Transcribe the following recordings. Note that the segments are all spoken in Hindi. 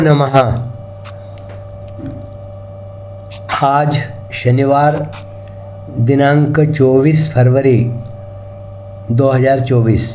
नमः। आज शनिवार दिनांक 24 फरवरी 2024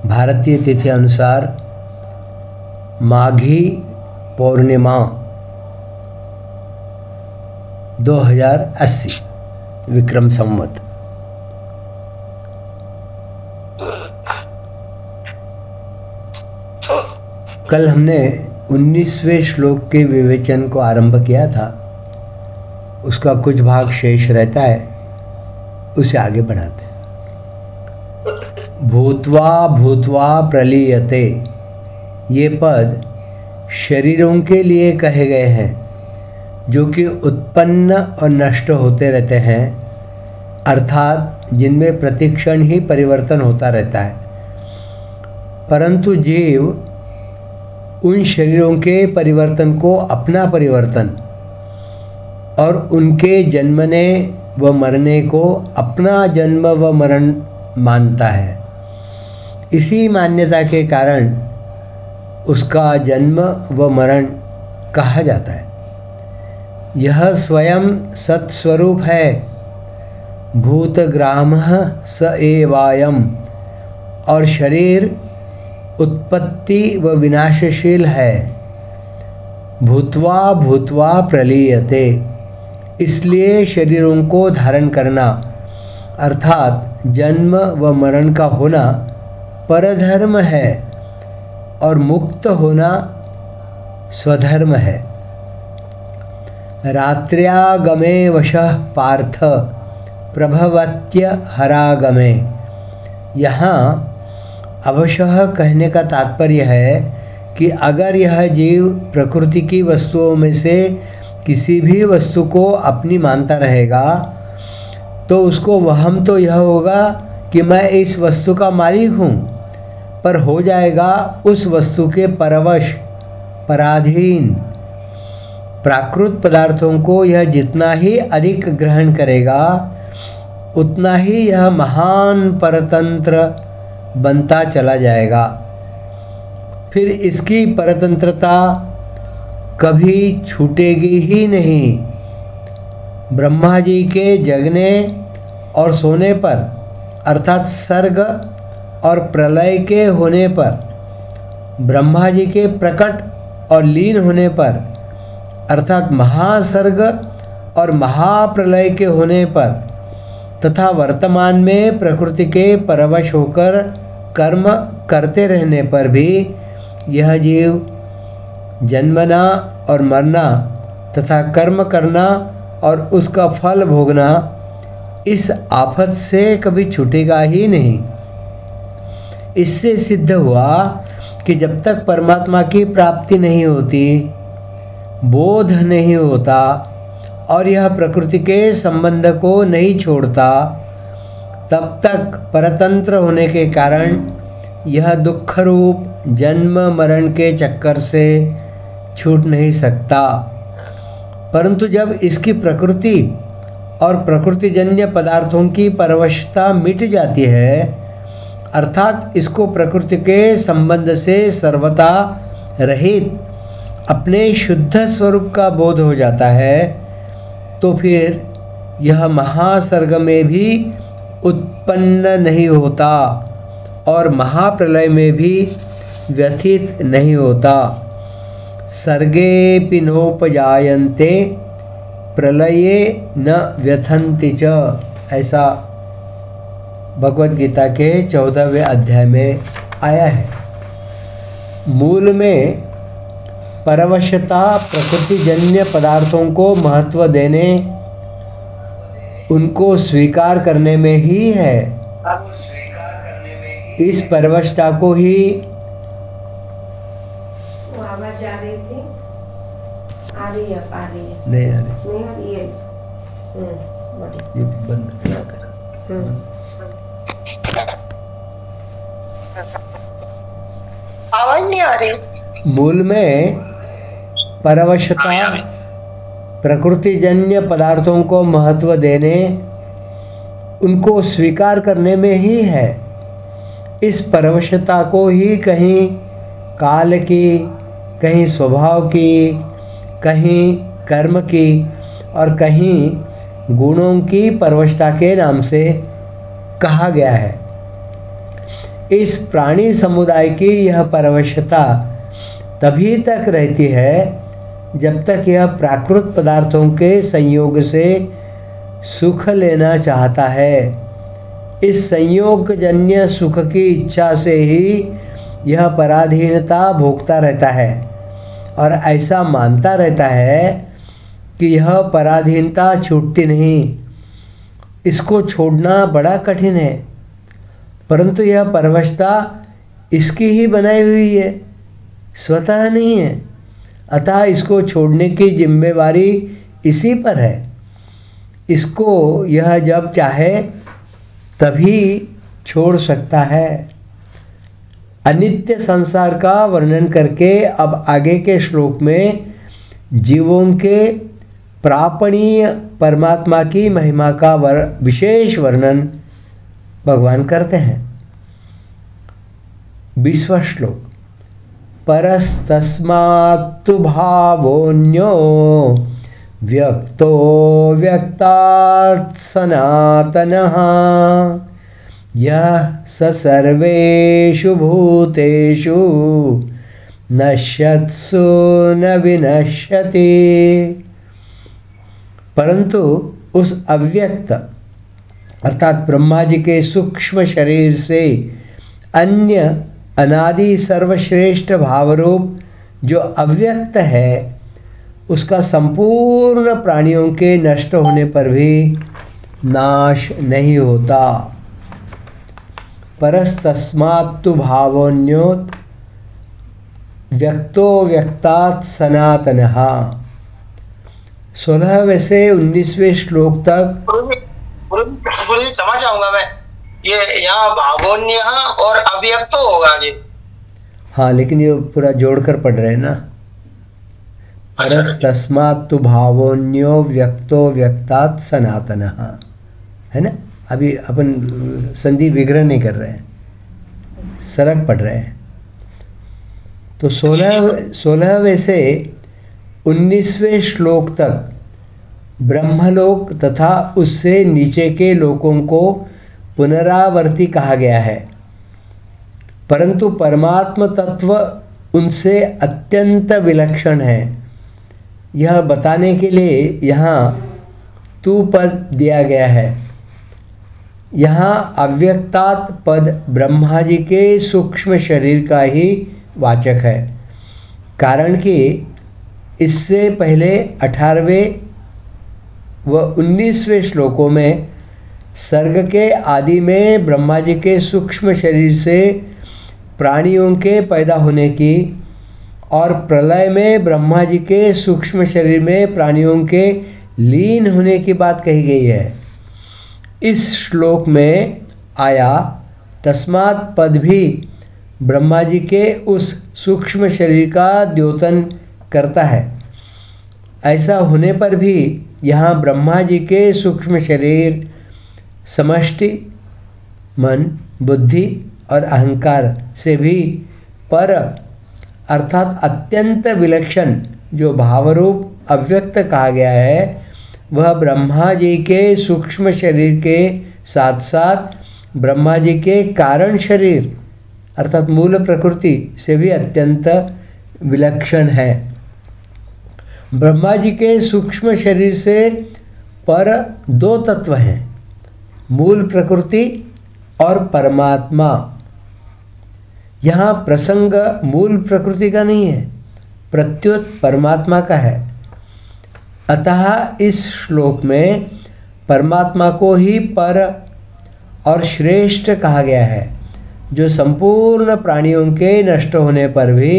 भारतीय तिथि अनुसार माघी पौर्णिमा 2080 विक्रम संवत। कल हमने 19वें श्लोक के विवेचन को आरंभ किया था। उसका कुछ भाग शेष रहता है, उसे आगे बढ़ाते हैं। भूत्वा भूत्वा प्रलीयते, ये पद शरीरों के लिए कहे गए हैं जो कि उत्पन्न और नष्ट होते रहते हैं, अर्थात जिनमें प्रतिक्षण ही परिवर्तन होता रहता है। परंतु जीव उन शरीरों के परिवर्तन को अपना परिवर्तन और उनके जन्मने व मरने को अपना जन्म व मरण मानता है। इसी मान्यता के कारण उसका जन्म व मरण कहा जाता है। यह स्वयं सत्स्वरूप है। भूतग्रामः स एवायम्, और शरीर उत्पत्ति व विनाशशील है। भूत्वा भूत्वा प्रलीयते, इसलिए शरीरों को धारण करना अर्थात जन्म व मरण का होना परधर्म है और मुक्त होना स्वधर्म है। रात्र्यागमे वशः पार्थ प्रभवत्य हरागमे, यहाँ अवशः कहने का तात्पर्य है कि अगर यह जीव प्रकृति की वस्तुओं में से किसी भी वस्तु को अपनी मानता रहेगा तो उसको वहम तो यह होगा कि मैं इस वस्तु का मालिक हूँ, पर हो जाएगा उस वस्तु के परवश, पराधीन। प्राकृत पदार्थों को यह जितना ही अधिक ग्रहण करेगा उतना ही यह महान परतंत्र बनता चला जाएगा। फिर इसकी परतंत्रता कभी छूटेगी ही नहीं। ब्रह्मा जी के जगने और सोने पर अर्थात सर्ग और प्रलय के होने पर, ब्रह्मा जी के प्रकट और लीन होने पर अर्थात महासर्ग और महाप्रलय के होने पर तथा वर्तमान में प्रकृति के परवश होकर कर्म करते रहने पर भी यह जीव जन्मना और मरना तथा कर्म करना और उसका फल भोगना इस आफत से कभी छूटेगा ही नहीं। इससे सिद्ध हुआ कि जब तक परमात्मा की प्राप्ति नहीं होती, बोध नहीं होता और यह प्रकृति के संबंध को नहीं छोड़ता, तब तक परतंत्र होने के कारण यह दुख रूप जन्म मरण के चक्कर से छूट नहीं सकता। परंतु जब इसकी प्रकृति और प्रकृतिजन्य पदार्थों की परवशता मिट जाती है, अर्थात इसको प्रकृति के संबंध से सर्वथा रहित अपने शुद्ध स्वरूप का बोध हो जाता है, तो फिर यह महासर्ग में भी उत्पन्न नहीं होता और महाप्रलय में भी व्यथित नहीं होता। सर्गेऽपि नोपजायन्ते प्रलये न व्यथन्ति च, ऐसा भगवद गीता के 14वें अध्याय में आया है। मूल में परवशता प्रकृतिजन्य पदार्थों को महत्व देने, उनको स्वीकार करने में ही है। इस परवशता को ही आवाज आ रही थी, आ रही है नहीं आ रही है। ये बंद क्या करा। आवाज नहीं आ रही। मूल में परवशता प्रकृतिजन्य पदार्थों को महत्व देने, उनको स्वीकार करने में ही है। इस परवशता को ही कहीं काल की, कहीं स्वभाव की, कहीं कर्म की और कहीं गुणों की परवशता के नाम से कहा गया है। इस प्राणी समुदाय की यह परवशता तभी तक रहती है जब तक यह प्राकृत पदार्थों के संयोग से सुख लेना चाहता है। इस संयोगजन्य सुख की इच्छा से ही यह पराधीनता भोगता रहता है और ऐसा मानता रहता है कि यह पराधीनता छूटती नहीं, इसको छोड़ना बड़ा कठिन है। परंतु यह परवशता इसकी ही बनाई हुई है, स्वतः नहीं है। अतः इसको छोड़ने की जिम्मेवारी इसी पर है। इसको यह जब चाहे तभी छोड़ सकता है। अनित्य संसार का वर्णन करके अब आगे के श्लोक में जीवों के प्रापणीय परमात्मा की महिमा का विशेष वर्णन भगवान करते हैं। 20वां श्लोक। परस्तस्मात्तु भावोऽन्यो व्यक्तो व्यक्तात् सनातनः यः स सर्वेषु भूतेषु नश्यत्सु न विनश्यति। परंतु उस अव्यक्त अर्थात ब्रह्मा जी के सूक्ष्म शरीर से अन्य अनादि सर्वश्रेष्ठ भावरूप जो अव्यक्त है, उसका संपूर्ण प्राणियों के नष्ट होने पर भी नाश नहीं होता। परस्तस्मात्तु भावोऽन्योत् व्यक्तो व्यक्तात् सनातनः। 16वें से 19वें श्लोक तक। गुरु जी क्षमा चाहूंगा मैं, ये यहाँ भावोन्य और अव्यक्त होगा ये। हाँ, लेकिन ये पूरा जोड़कर पढ़ रहे हैं ना। परस्तस्मात्तु भावोन्यो व्यक्तो व्यक्तात् सनातनः, है ना। अभी अपन संधि विग्रह नहीं कर रहे हैं, सरक पढ़ रहे हैं। तो 16वें से 19वें श्लोक तक ब्रह्मलोक तथा उससे नीचे के लोकों को पुनरावर्ती कहा गया है, परंतु परमात्म तत्व उनसे अत्यंत विलक्षण है। यह बताने के लिए यहाँ तू पद दिया गया है। यहाँ अव्यक्तात् पद ब्रह्मा जी के सूक्ष्म शरीर का ही वाचक है, कारण कि इससे पहले 18वें व 19वें श्लोकों में सर्ग के आदि में ब्रह्मा जी के सूक्ष्म शरीर से प्राणियों के पैदा होने की और प्रलय में ब्रह्मा जी के सूक्ष्म शरीर में प्राणियों के लीन होने की बात कही गई है। इस श्लोक में आया तस्मात् पद भी ब्रह्मा जी के उस सूक्ष्म शरीर का द्योतन करता है। ऐसा होने पर भी यहाँ ब्रह्मा जी के सूक्ष्म शरीर समष्टि मन, बुद्धि और अहंकार से भी पर अर्थात अत्यंत विलक्षण जो भावरूप अव्यक्त कहा गया है, वह ब्रह्मा जी के सूक्ष्म शरीर के साथ साथ ब्रह्मा जी के कारण शरीर अर्थात मूल प्रकृति से भी अत्यंत विलक्षण है। ब्रह्मा जी के सूक्ष्म शरीर से पर दो तत्व हैं, मूल प्रकृति और परमात्मा। यहाँ प्रसंग मूल प्रकृति का नहीं है, प्रत्युत परमात्मा का है। अतः इस श्लोक में परमात्मा को ही पर और श्रेष्ठ कहा गया है, जो संपूर्ण प्राणियों के नष्ट होने पर भी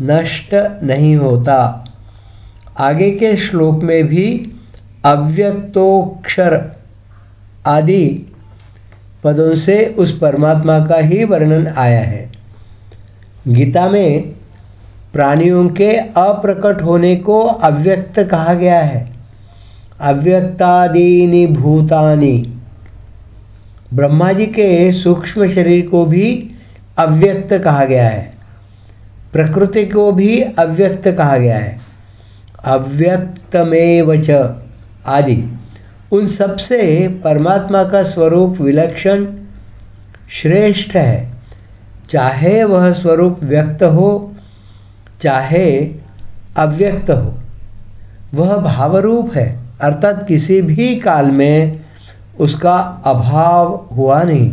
नष्ट नहीं होता। आगे के श्लोक में भी अव्यक्तोक्षर आदि पदों से उस परमात्मा का ही वर्णन आया है। गीता में प्राणियों के अप्रकट होने को अव्यक्त कहा गया है। अव्यक्तादीनि भूतानि, ब्रह्मा जी के सूक्ष्म शरीर को भी अव्यक्त कहा गया है। प्रकृति को भी अव्यक्त कहा गया है, अव्यक्तमेव च आदि। उन सबसे परमात्मा का स्वरूप विलक्षण श्रेष्ठ है, चाहे वह स्वरूप व्यक्त हो चाहे अव्यक्त हो। वह भावरूप है, अर्थात किसी भी काल में उसका अभाव हुआ नहीं,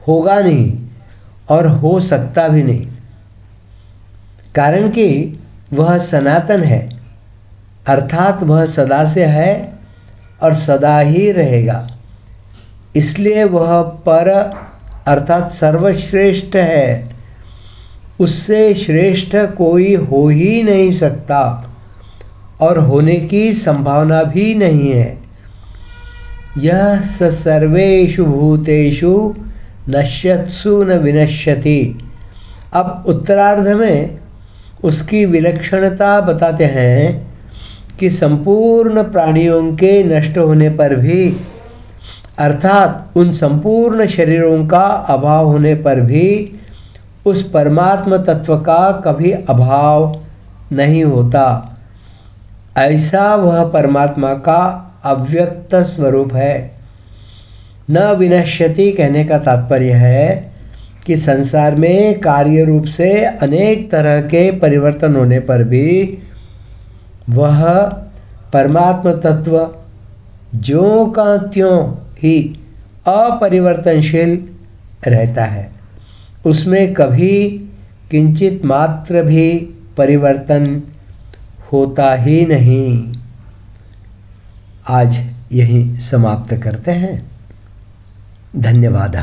होगा नहीं और हो सकता भी नहीं, कारण कि वह सनातन है, अर्थात वह सदा से है और सदा ही रहेगा। इसलिए वह पर अर्थात सर्वश्रेष्ठ है, उससे श्रेष्ठ कोई हो ही नहीं सकता और होने की संभावना भी नहीं है। यह स सर्वेषु भूतेषु नश्यत्सु न विनश्यति। अब उत्तरार्ध में उसकी विलक्षणता बताते हैं कि संपूर्ण प्राणियों के नष्ट होने पर भी, अर्थात उन संपूर्ण शरीरों का अभाव होने पर भी उस परमात्म तत्व का कभी अभाव नहीं होता। ऐसा वह परमात्मा का अव्यक्त स्वरूप है। न विनश्यति कहने का तात्पर्य है कि संसार में कार्य रूप से अनेक तरह के परिवर्तन होने पर भी वह परमात्म तत्व ज्यों का त्यों ही अपरिवर्तनशील रहता है, उसमें कभी किंचित मात्र भी परिवर्तन होता ही नहीं। आज यहीं समाप्त करते हैं। धन्यवाद।